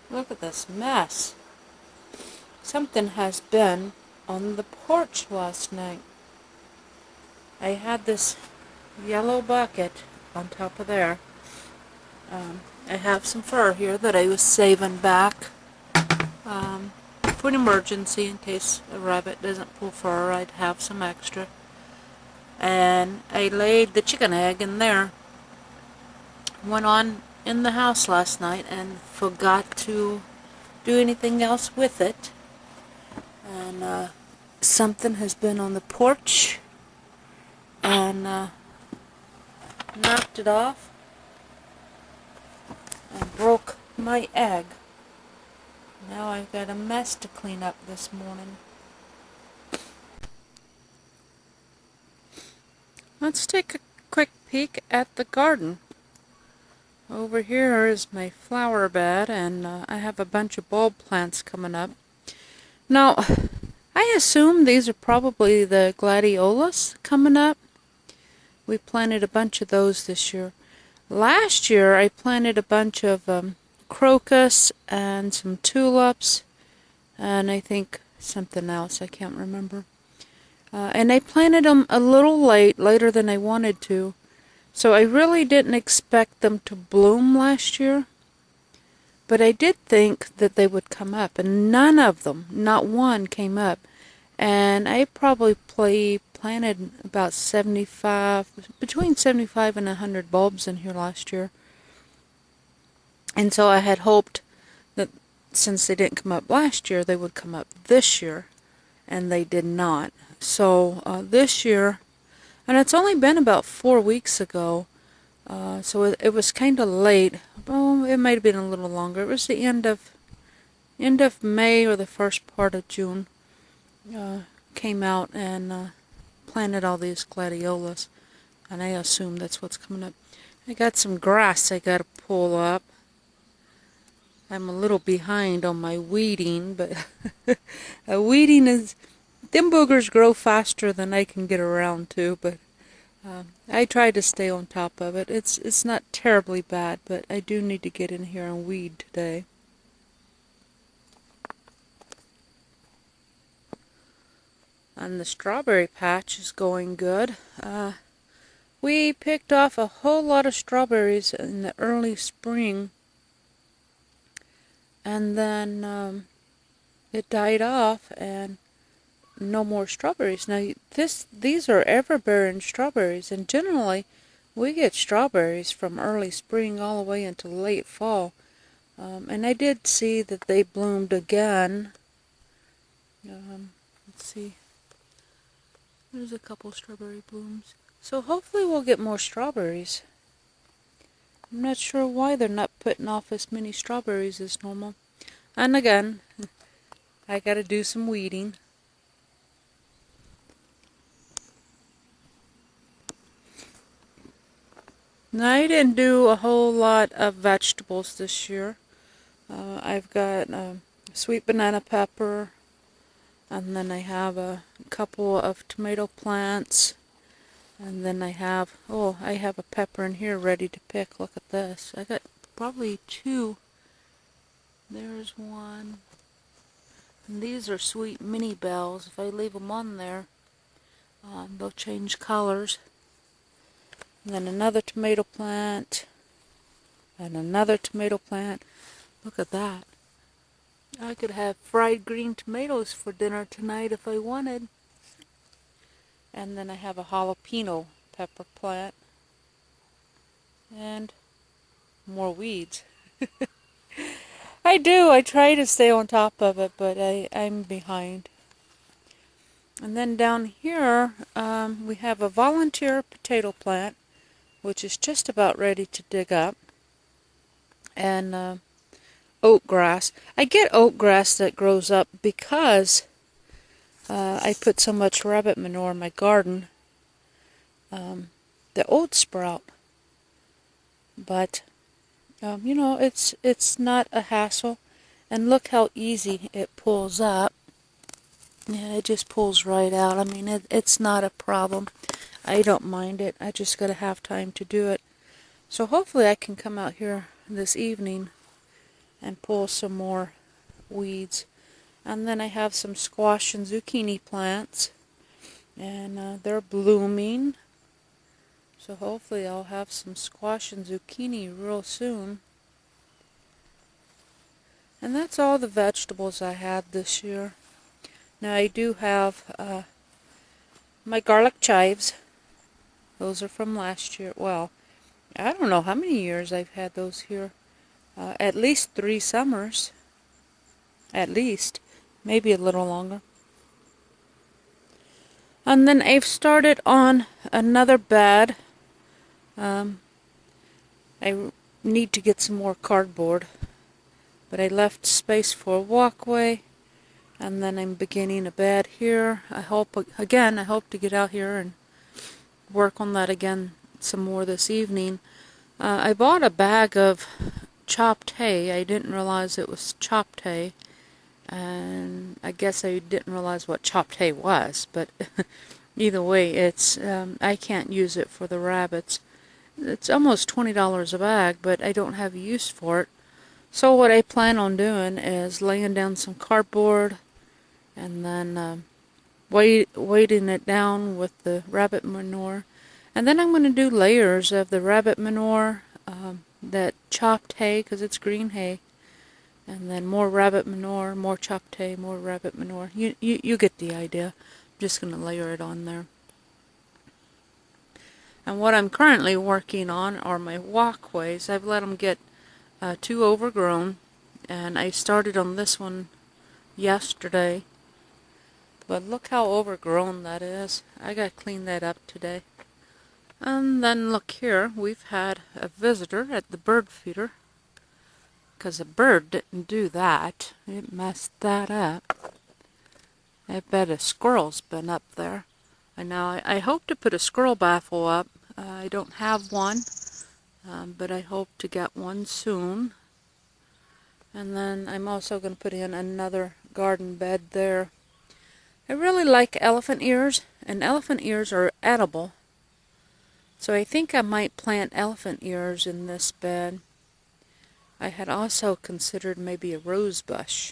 Look at this mess. Something has been on the porch last night. I had this yellow bucket on top of there. I have some fur here that I was saving back for an emergency in case a rabbit doesn't pull fur. I'd have some extra. And I laid the chicken egg in there. Went on in the house last night and forgot to do anything else with it. And something has been on the porch and knocked it off and broke my egg. Now I've got a mess to clean up this morning. Let's take a quick peek at the garden. Over here is my flower bed, and I have a bunch of bulb plants coming up. Now, I assume these are probably the gladiolus coming up. We planted a bunch of those this year. Last year I planted a bunch of crocus and some tulips, and I think something else, I can't remember. And I planted them a little later than I wanted to, so I really didn't expect them to bloom last year. But I did think that they would come up, and none of them, not one, came up. And I probably planted about 75, between 75 and 100 bulbs in here last year. And so I had hoped that since they didn't come up last year, they would come up this year, and they did not. So this year, and it's only been about 4 weeks ago, so it was kind of late. Oh, it might have been a little longer. It was the end of May or the first part of June. Came out and planted all these gladiolus, and I assume that's what's coming up. I got some grass I got to pull up. I'm a little behind on my weeding, but weeding is, them boogers grow faster than I can get around to, but I try to stay on top of it. It's not terribly bad, but I do need to get in here and weed today. And the strawberry patch is going good. We picked off a whole lot of strawberries in the early spring, and then it died off and no more strawberries. Now these are ever-bearing strawberries, and generally we get strawberries from early spring all the way until late fall. And I did see that they bloomed again. Let's see. There's a couple strawberry blooms. So hopefully we'll get more strawberries. I'm not sure why they're not putting off as many strawberries as normal. And again, I gotta do some weeding. Now, I didn't do a whole lot of vegetables this year. I've got sweet banana pepper, and then I have a couple of tomato plants, and then I have a pepper in here ready to pick. Look at this. I got probably 2. There's one. And these are sweet mini bells. If I leave them on there, they'll change colors. And then another tomato plant, and another tomato plant. Look at that. I could have fried green tomatoes for dinner tonight if I wanted. And then I have a jalapeno pepper plant. And more weeds. I try to stay on top of it, but I'm behind. And then down here, we have a volunteer potato plant, which is just about ready to dig up, and oat grass. I get oat grass that grows up because I put so much rabbit manure in my garden. The oats sprout, but you know, it's not a hassle, and look how easy it pulls up. Yeah, it just pulls right out. I mean, it's not a problem. I don't mind it. I just gotta have time to do it. So hopefully I can come out here this evening and pull some more weeds. And then I have some squash and zucchini plants, and they're blooming. So hopefully I'll have some squash and zucchini real soon. And that's all the vegetables I had this year. Now I do have my garlic chives. Those are from last year. Well, I don't know how many years I've had those here. At least 3 summers. At least. Maybe a little longer. And then I've started on another bed. I need to get some more cardboard. But I left space for a walkway. And then I'm beginning a bed here. I hope to get out here and work on that again some more this evening. I bought a bag of chopped hay. I didn't realize it was chopped hay. And I guess I didn't realize what chopped hay was. But either way, it's I can't use it for the rabbits. It's almost $20 a bag, but I don't have use for it. So what I plan on doing is laying down some cardboard and then weighting it down with the rabbit manure. And then I'm going to do layers of the rabbit manure, that chopped hay, because it's green hay, and then more rabbit manure, more chopped hay, more rabbit manure. You get the idea. I'm just going to layer it on there. And what I'm currently working on are my walkways. I've let them get too overgrown, and I started on this one yesterday. But look how overgrown that is. I gotta clean that up today. And then look here, we've had a visitor at the bird feeder. Because a bird didn't do that. It messed that up. I bet a squirrel's been up there. And now I hope to put a squirrel baffle up. I don't have one, but I hope to get one soon. And then I'm also going to put in another garden bed there. I really like elephant ears, and elephant ears are edible. So I think I might plant elephant ears in this bed. I had also considered maybe a rose bush.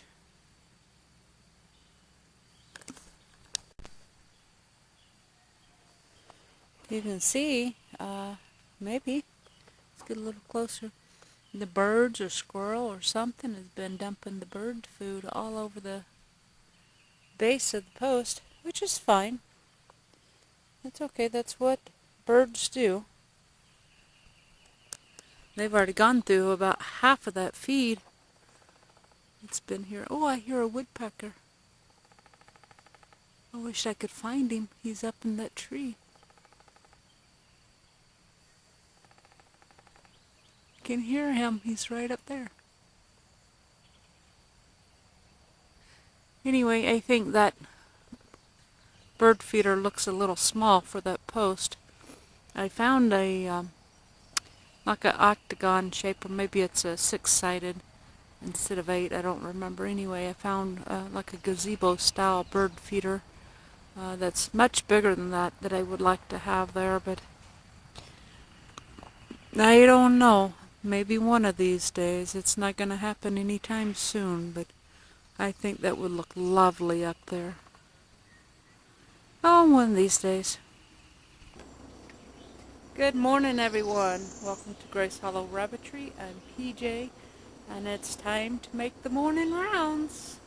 You can see, maybe, let's get a little closer. The birds or squirrel or something has been dumping the bird food all over the base of the post, which is fine. That's okay, that's what birds do. They've already gone through about half of that feed. It's been here. Oh, I hear a woodpecker. I wish I could find him. He's up in that tree. Can hear him. He's right up there. Anyway, I think that bird feeder looks a little small for that post. I found a like an octagon shape, or maybe it's a 6-sided instead of 8. I don't remember. Anyway, I found like a gazebo style bird feeder that's much bigger than that I would like to have there, but I don't know. Maybe one of these days. It's not going to happen anytime soon, but I think that would look lovely up there. Oh, one of these days. Good morning, everyone. Welcome to Grace Hollow Rabbitry. I'm PJ, and it's time to make the morning rounds.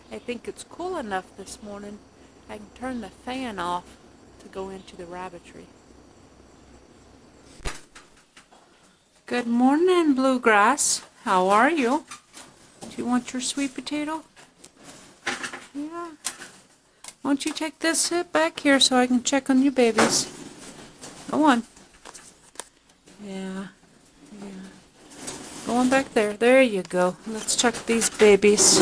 I think it's cool enough this morning. I can turn the fan off to go into the rabbitry. Good morning, Bluegrass. How are you? Do you want your sweet potato? Yeah. Won't you take this sit back here so I can check on you babies? Go on. Yeah. Go on back there. There you go. Let's check these babies.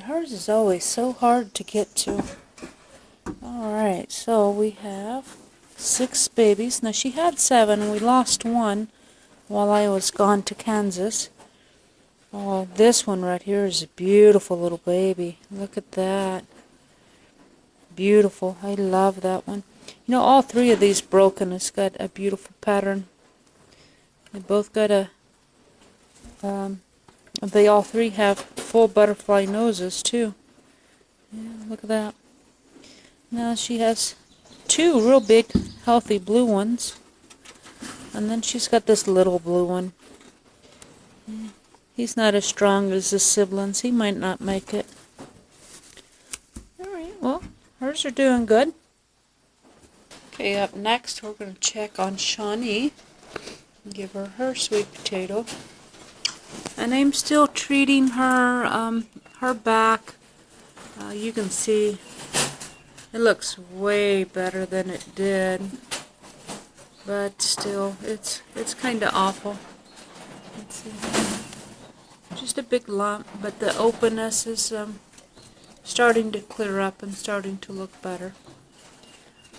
Hers is always so hard to get to. Alright, so we have 6 babies. Now she had 7, we lost one. while I was gone to Kansas. Oh, this one right here is a beautiful little baby. Look at that. Beautiful. I love that one. You know, all three of these broken has got a beautiful pattern. They both got a, they all three have full butterfly noses too. Yeah, look at that. Now she has two real big, healthy blue ones. And then she's got this little blue one. He's not as strong as his siblings. He might not make it. Alright, well, hers are doing good. Okay, up next we're going to check on Shawnee. Give her her sweet potato. And I'm still treating her, her back. You can see it looks way better than it did. But still, it's kind of awful. Let's see. Just a big lump, but the openness is starting to clear up and starting to look better.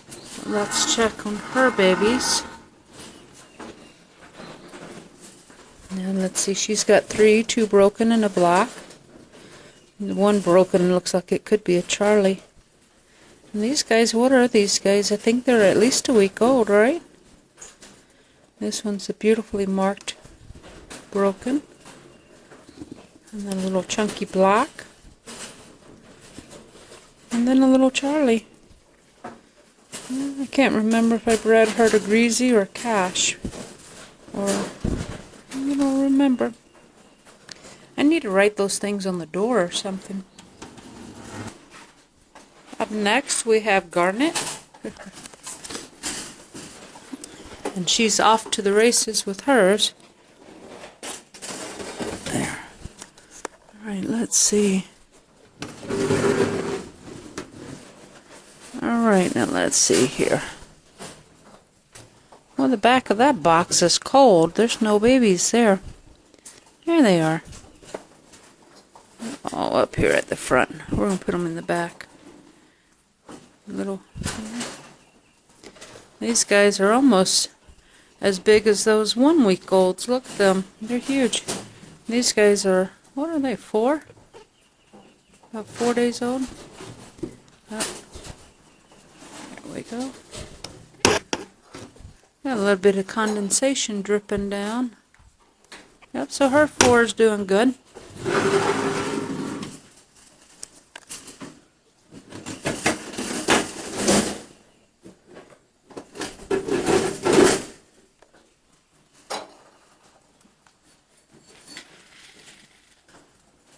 So let's check on her babies. Now let's see, she's got three, two broken and a black. The one broken looks like it could be a Charlie. And these guys, what are these guys? I think they're at least a week old, right? This one's a beautifully marked broken. And then a little chunky black. And then a little Charlie. I can't remember if I bred her to Greasy or Cash. Or, I don't remember. I need to write those things on the door or something. Up next we have Garnet. And she's off to the races with hers. There. Alright, let's see. Alright, now let's see here. Well, the back of that box is cold. There's no babies there. There they are. All up here at the front. We're going to put them in the back. Little. These guys are almost as big as those 1 week olds. Look at them. They're huge. These guys are, what are they, 4? About 4 days old. Oh. There we go. Got a little bit of condensation dripping down. Yep, so her 4 is doing good.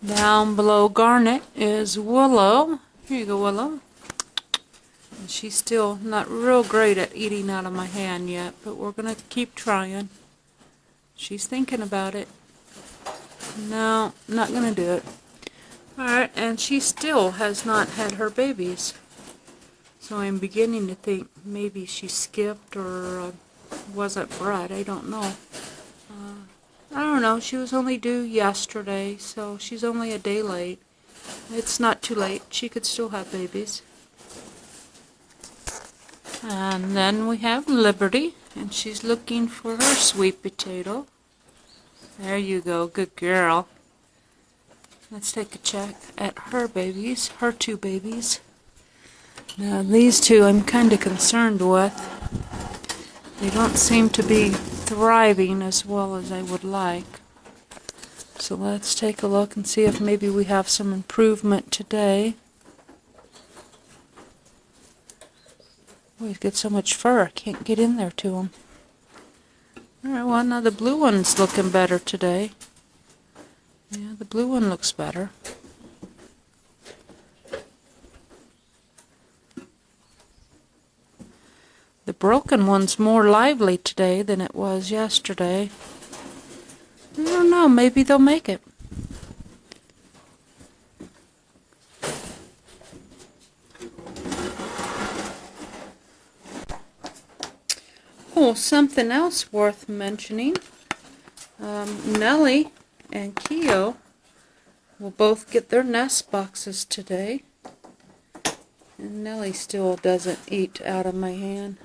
Down below Garnet is Willow. Here you go, Willow. And she's still not real great at eating out of my hand yet, but we're going to keep trying. She's thinking about it. No, not going to do it. Alright, and she still has not had her babies. So I'm beginning to think maybe she skipped or wasn't bred. I don't know. I don't know. She was only due yesterday, so she's only a day late. It's not too late. She could still have babies. And then we have Liberty, and she's looking for her sweet potato. There you go. Good girl. Let's take a check at her babies, her 2 babies. Now these 2 I'm kind of concerned with. They don't seem to be thriving as well as I would like. So let's take a look and see if maybe we have some improvement today. We've got so much fur, I can't get in there to them. Alright, well now the blue one's looking better today. Yeah, the blue one looks better. The broken one's more lively today than it was yesterday. I don't know, maybe they'll make it. Oh, something else worth mentioning. Nellie and Keo will both get their nest boxes today. And Nellie still doesn't eat out of my hand.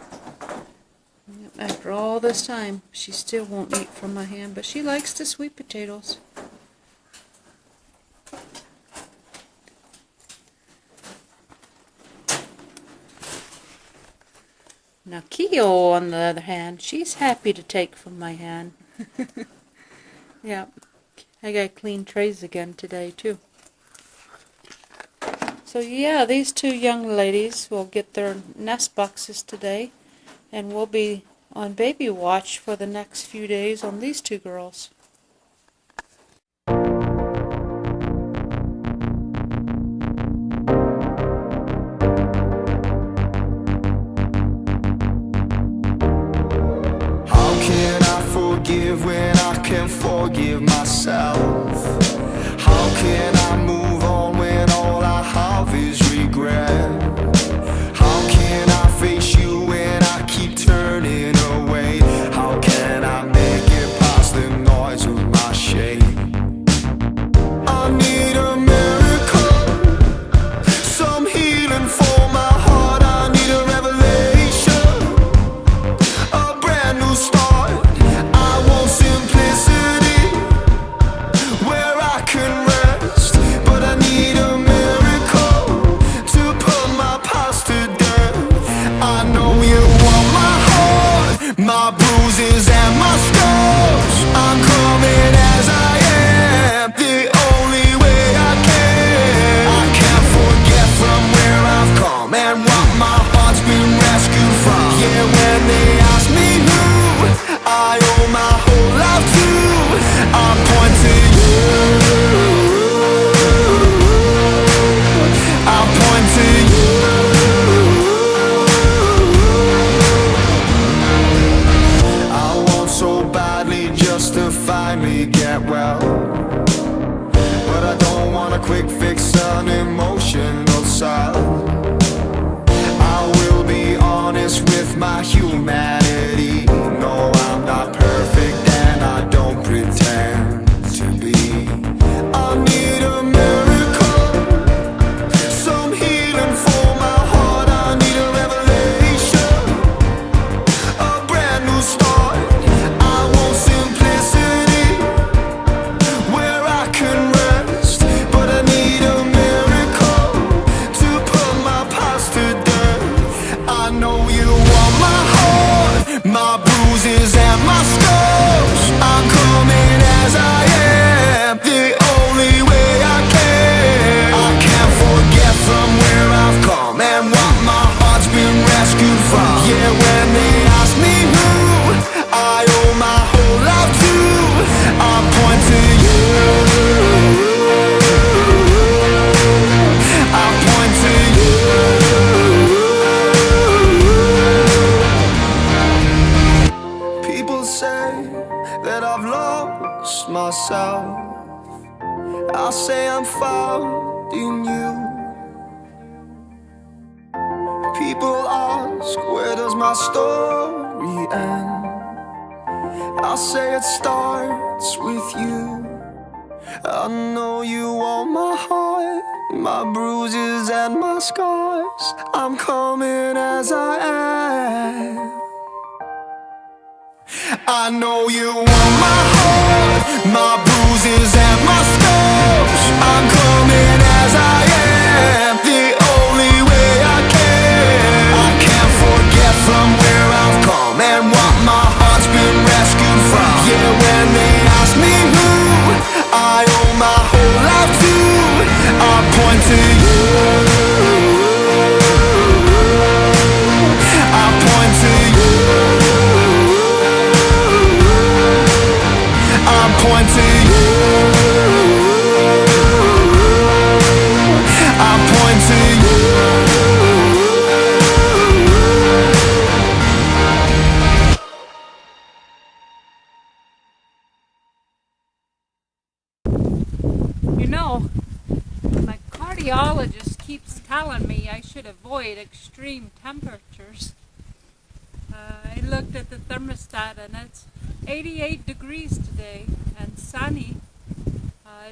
Yep, After all this time, she still won't eat from my hand, but she likes the sweet potatoes. Now Keo, on the other hand, she's happy to take from my hand. Yeah, I got clean trays again today too. So yeah, these two young ladies will get their nest boxes today, and we'll be on baby watch for the next few days on these two girls. When I can forgive myself, how can I move on when all I have is regret? How can I face you when I keep turning away? How can I make it past the noise of my shame? I need a miracle, some healing for my heart. I need a revelation, a brand new start. My bruises and my scars, I'm coming as I am, the only way I can. I can't forget from where I've come and what my heart's been rescued from. Yeah, when they ask me who I owe my whole life to, I point to you. I point to you. Finally get well, but I don't want a quick fix, an emotional side. I will be honest with my humanity. No, I'm not perfect and I don't pretend to be. I need a miracle, some healing for my heart. I need a revelation, a brand new start. I want simplicity where I can rest, but I need a miracle to put my past to death. I know you want my heart, my bruises and my scars. I'm coming as I am, the only way I can. I can't forget from where I've come and what my heart's been rescued from. Yeah, when they ask me who I owe my whole life to, I point to you. I point to you. People say that I've lost myself. I say I'm found in you. People ask, where does my story end? I say it starts with you. I know you want my heart, my bruises and my scars. I'm coming as I am. I know you want my heart, my bruises and my scars. I'm coming as I am, the only way I can. I can't forget from where I've come and what my heart's been rescued from. Yeah, when they ask me who I owe my whole life to, I point to you. I point to you. I point to you. I point to you. You know, my cardiologist keeps telling me I should avoid extreme temperatures. I looked at the thermostat and it's 88 degrees today and sunny.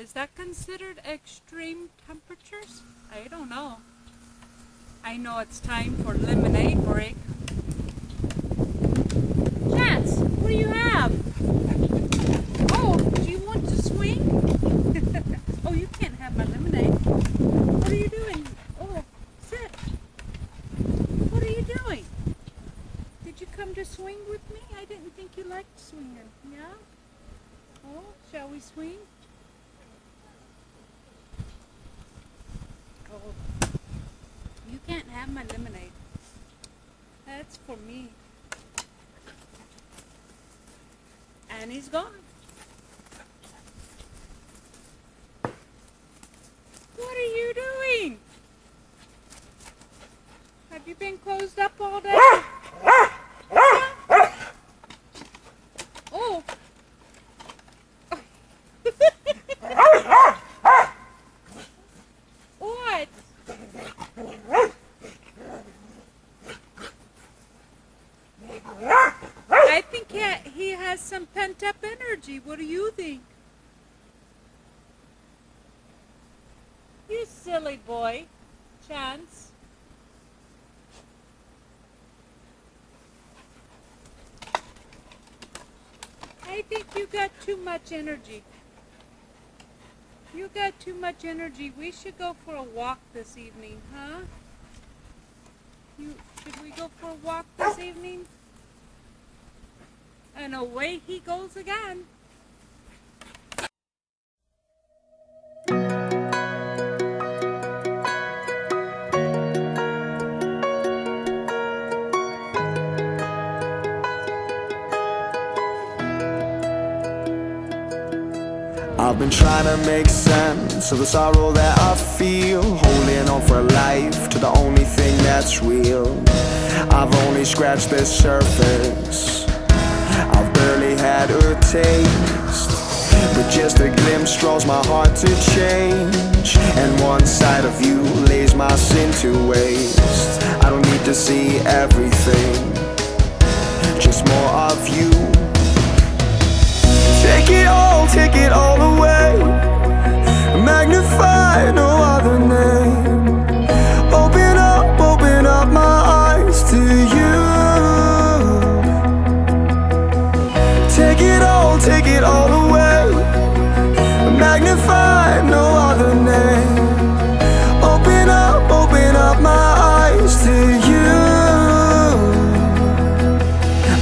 Is that considered extreme temperatures? I don't know. I know it's time for lemonade break. What do you have? Oh, do you want to swing? Oh, you can't have my lemonade. What are you doing? Oh, sit. What are you doing? Did you come to swing with me? I didn't think you liked swinging. Yeah? Oh, shall we swing? Oh, you can't have my lemonade. That's for me. And he's gone. What are you doing? Have you been closed up all day? Oh. What? I think he has some pent-up energy. What do you think? You silly boy. Chance. I think you got too much energy. You got too much energy. We should go for a walk this evening, huh? Should we go for a walk this evening? And away he goes again. I've been trying to make sense of the sorrow that I feel, holding on for life to the only thing that's real. I've only scratched the surface, I've barely had a taste, but just a glimpse draws my heart to change, and one side of you lays my sin to waste. I don't need to see everything, just more of you. Take it all away, magnify no other name. Open up my eyes to you. Take it all away, magnify no other name. Open up my eyes to you.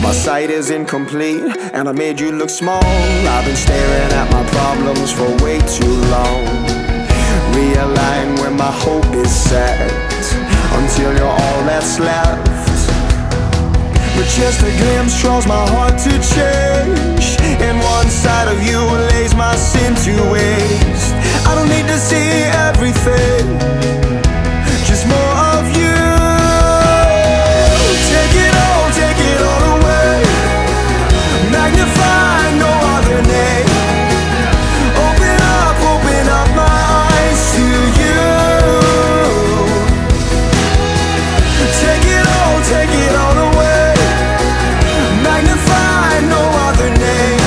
My sight is incomplete, and I made you look small. I've been staring at my problems for way too long. Realign where my hope is set, until you're all that's left. But just a glimpse draws my heart to change, and one side of you lays my sin to waste. I don't need to see everything, just more of you. Take it all away, magnify no other name. Open up my eyes to you. Take it all away, magnify no other name.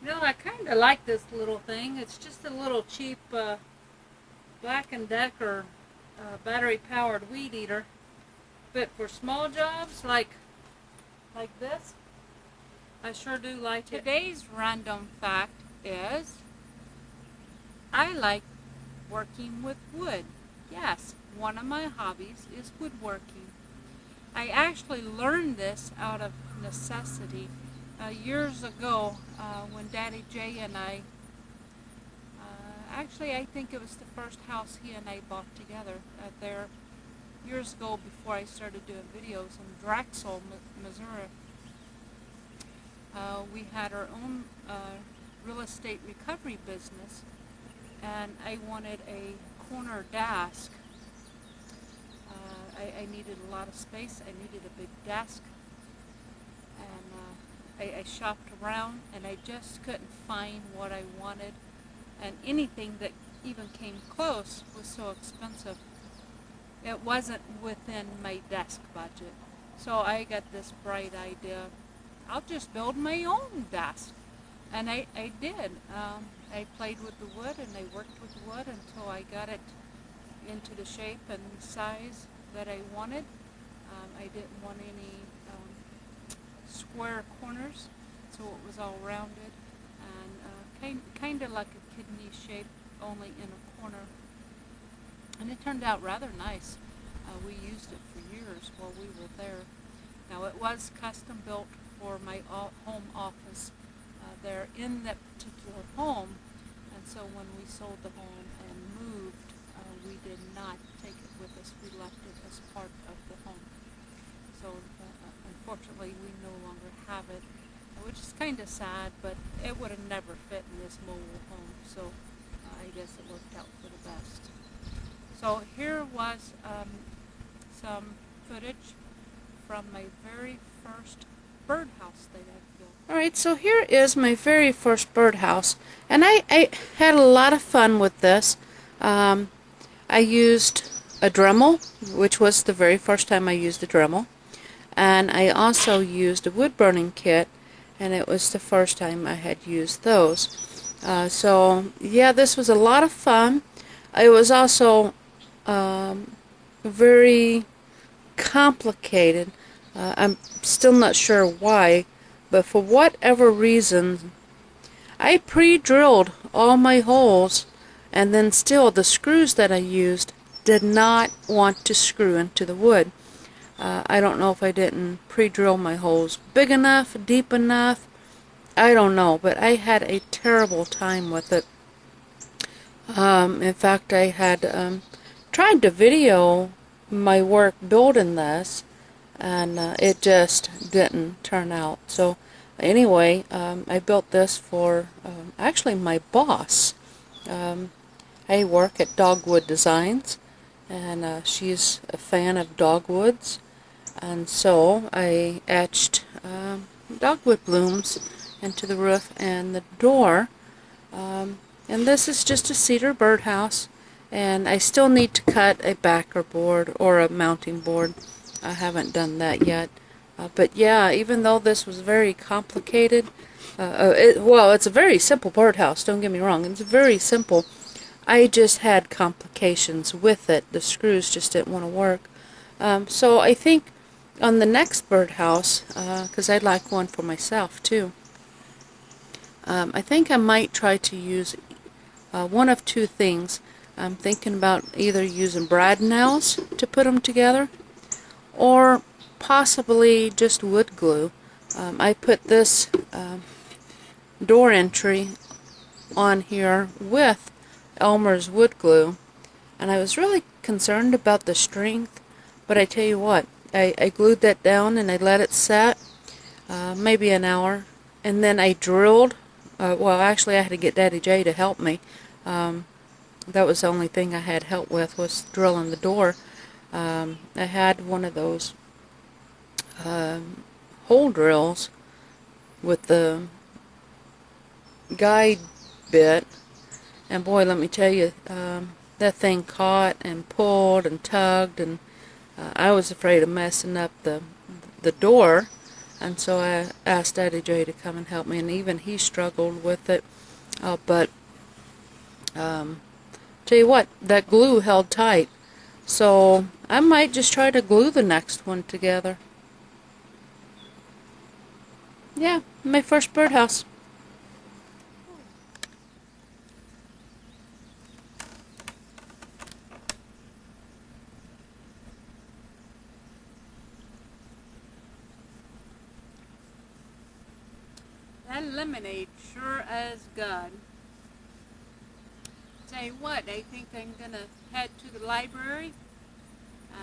No, I kind of like this little thing. It's just a little cheap Black & Decker battery-powered weed eater. But for small jobs like this, I sure do like it. Today's random fact is I like working with wood. Yes, one of my hobbies is woodworking. I actually learned this out of necessity. Years ago, when Daddy Jay and I, actually I think it was the first house he and I bought together there years ago before I started doing videos in Drexel, Missouri. We had our own real estate recovery business, and I wanted a corner desk. I needed a lot of space. I needed a big desk, and I shopped around, and I just couldn't find what I wanted, and anything that even came close was so expensive. It wasn't within my desk budget. So I got this bright idea. I'll just build my own desk. And I did. I played with the wood and I worked with the wood until I got it into the shape and size that I wanted. I didn't want any square corners, so it was all rounded and kind of like a kidney shape, only in a corner. And it turned out rather nice. We used it for years while we were there. Now it was custom built for my home office there in that particular home, and so when we sold the home and moved, we did not take it with us. We left it as part of the home. So unfortunately we no longer have it, which is kind of sad, but it would have never fit in this mobile home, so I guess it worked out for the best. So here was some footage from my very first birdhouse that I built. Alright, so here is my very first birdhouse, and I had a lot of fun with this. I used a Dremel, which was the very first time I used a Dremel, and I also used a wood burning kit, and it was the first time I had used those. So yeah, this was a lot of fun. It was also very complicated. I'm still not sure why, but for whatever reason I pre-drilled all my holes, and then still the screws that I used did not want to screw into the wood. I don't know if I didn't pre-drill my holes big enough, deep enough, I don't know, but I had a terrible time with it. In fact, I had tried to video my work building this, and it just didn't turn out. So anyway, I built this for actually my boss. I work at Dogwood Designs, and she's a fan of dogwoods, and so I etched dogwood blooms into the roof and the door. And this is just a cedar birdhouse, and I still need to cut a backer board or a mounting board. I haven't done that yet. But yeah, even though this was very complicated, well, it's a very simple birdhouse, don't get me wrong, it's very simple. I just had complications with it. The screws just didn't want to work. So I think on the next birdhouse, because I'd like one for myself too, I think I might try to use one of two things. I'm thinking about either using brad nails to put them together, or possibly just wood glue. I put this door entry on here with Elmer's wood glue, and I was really concerned about the strength, but I tell you what, I glued that down and I let it set maybe an hour, and then I drilled. Well, actually I had to get Daddy J to help me. That was the only thing I had help with, was drilling the door. I had one of those hole drills with the guide bit, and boy, let me tell you, that thing caught and pulled and tugged, and I was afraid of messing up the door, And so I asked Daddy J to come and help me, and even he struggled with it. But tell you what, that glue held tight. So I might just try to glue the next one together. Yeah, my first birdhouse. That lemonade sure as good. Tell you what, I think I'm gonna head to the library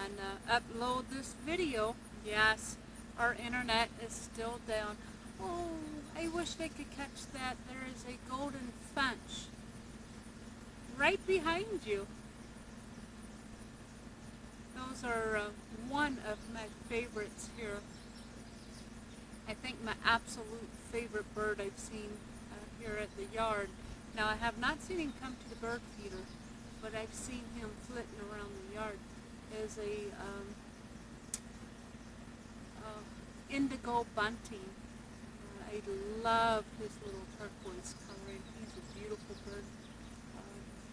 and upload this video. Yes, our internet is still down. Oh, I wish I could catch that. There is a golden finch right behind you. Those are one of my favorites here. I think my absolute favorite bird I've seen here at the yard. Now, I have not seen him come to the bird feeder, but I've seen him flitting around the yard. Is a indigo bunting. I love his little turquoise coloring. He's a beautiful bird.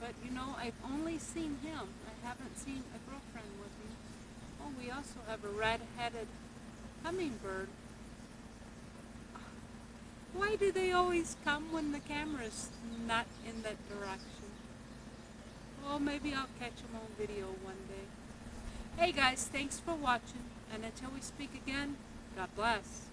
But you know, I've only seen him. I haven't seen a girlfriend with him. Oh, we also have a red-headed hummingbird. Why do they always come when the camera's not in that direction? Well, maybe I'll catch them on video one day. Hey guys, thanks for watching, and until we speak again, God bless.